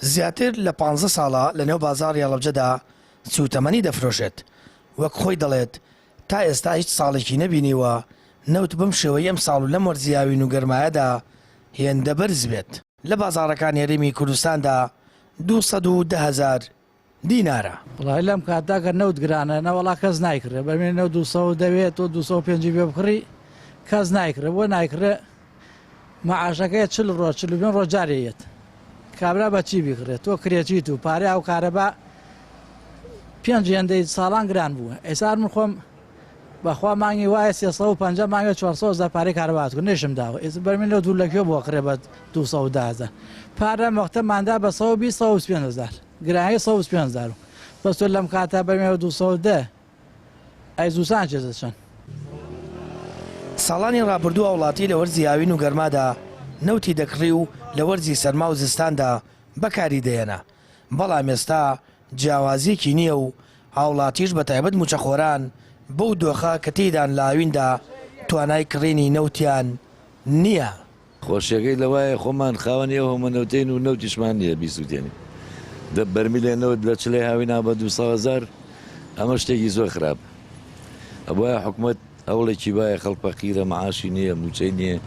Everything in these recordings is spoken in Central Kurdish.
زیاتر لە 15 ساڵە لەنێو بازاڕی هەڵەبجەدا سوتەمەنی دەفرۆشێت وەک خۆی دەڵێت تا ئێستا هیچ ساڵێکی نەبینیوە نەوت بەم شێوەی ئەم ساڵ و لەم وەرزیاوین و گەرمایەدا هێندە بەرز بێت لە بازاڕەکان هێرێمی کوردستاندا 210,000 دینارە. وڵای لەم کاتداگە نەوت گرانە نەوەڵا کەس نایکرێ بەمێ 200 دەوێت و 250 بێ بکڕی کەس نایکرێ بۆ نایکرێ مەعاشەکەی 40 ڕۆژارێت کابرا بەچی بیکرێت تۆ کرێچیت و پارێ ئەو کارەبا 5 هێندەی ساڵان گران بووە ئێستا من خۆم بەخوا مانگی وایە 350 مانگە 400 پارەی کارەبات کرد نێشم داوە ئێستا بەرمێ لە دوور لەکوێ بۆ کڕێ بە 210,000 پارە مەختەماندا بە 120,000 گرانی 150,000 بەس تۆ لەم کاتا بەرمێ 210 ئەی زووسان چێزەچەند. ساڵانی ڕابردووە وڵاتی لە وەرزی هاوین و گەرمادا نەوتی دەکڕی و لە وەرزی سەرما و زستاندا بەکاری دێنە بەڵام ئێستا جیاوازیەکی نییە و هاوڵاتیش بە تایبەت موچەخۆران بەو دۆخە کە تێدان لە هاویندا توانای کڕێنی نەوتیان نییە. خۆشیەکەی لەوایە خۆمان خاوەنی ئەو هەمە و نەوتیشمان نییە بیسووتێنی بەرمیلێنەوە لە چلێ هاوینا بە 200,000 ئەمە شتێکی زۆر خراپ ئەوە حکوومەت ئەوڵێکی باە خەڵک فەقیرە مەعاشی نییە موچەی نییە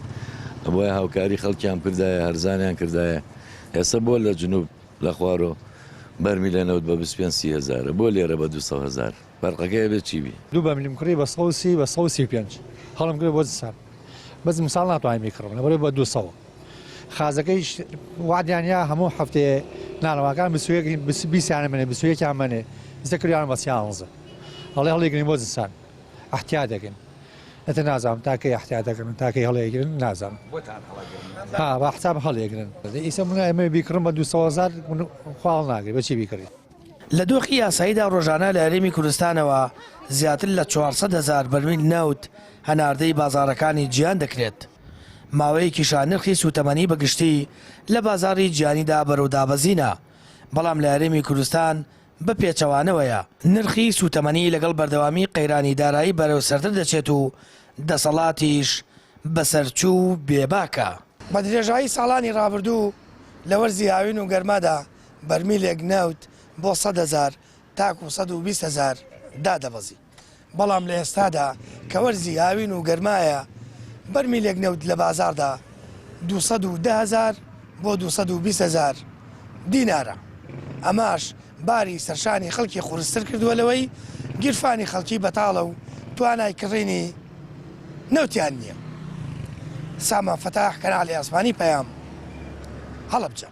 ئەوە هاوکاری خەڵکیان کردایە هەرزانیان کردایە ئێستا بۆ لە جنوب لە خوارۆ بەرمیلێنەوت بە 25,000 بۆ لێرە بە 200,000 فەرقەکەی بێت چی بی دوو بەملیم کڕی بە 135 هەڵم کرد بۆ سال بەس مساڵ ناتوانین بیکڕم لەبەرەوەی بە 200 خازەکەی وادیانیا هەموو هەفتەیە نانەوەکان بیسییانە منێ بسوەیەکیان منێ زەکریان بە 11 هەڵێ هەڵێگرین بۆ زستان احتیاط دەکەن ئەتە نازانم تاکەی احتیاط دەکەن تاکەی هەڵەیەگرن نازانم بە حساب هەڵێگرن ئیسە من ئەمە بیکڕم بە 200,000 خواڵ ناگەی بەچی بیکڕی. لە دۆخی یاساییدا ڕۆژانە لە هەرێمی کوردستانەوە زیاتر لە 400,000 بەرمیل نەوت هەناردەی بازاڕەکانی گیان دەکرێت ماوەیەکیشان نرخی سوتەمەنی بەگشتی لە بازاڕی گیانیدا بەرەودابەزینە بەڵام لە هەرێمی کوردستان بە پێچەوانەوەیە نرخی سوتەمەنی لەگەڵ بەردەوامی قەیرانی دارایی بەرەو سەرتر دەچێت و دەسەڵاتیش بەسەرچوو بێباکە. بە درێژایی ساڵانی ڕابردوو لە وەرزی هاوین و گەرمادا بەرمیلێک نەوت بۆ 100,000 تاکو 120,000 دادەبەزی بەڵام لە ئێستادا کە وەرزی هاوین و گەرمایە بەرمیلێک نەوت لە بازاردا 210,000 بۆ 220,000 دینارە ئەماش باری سەرشانی خەڵکی قورستر کردووە لەوەی گیرفانی خەڵکی بەتاڵە و توانای کڕێنی نەوتیان نییە. سامان فتاح کەناڵی ئاسمانی پەیام هەڵەبجە.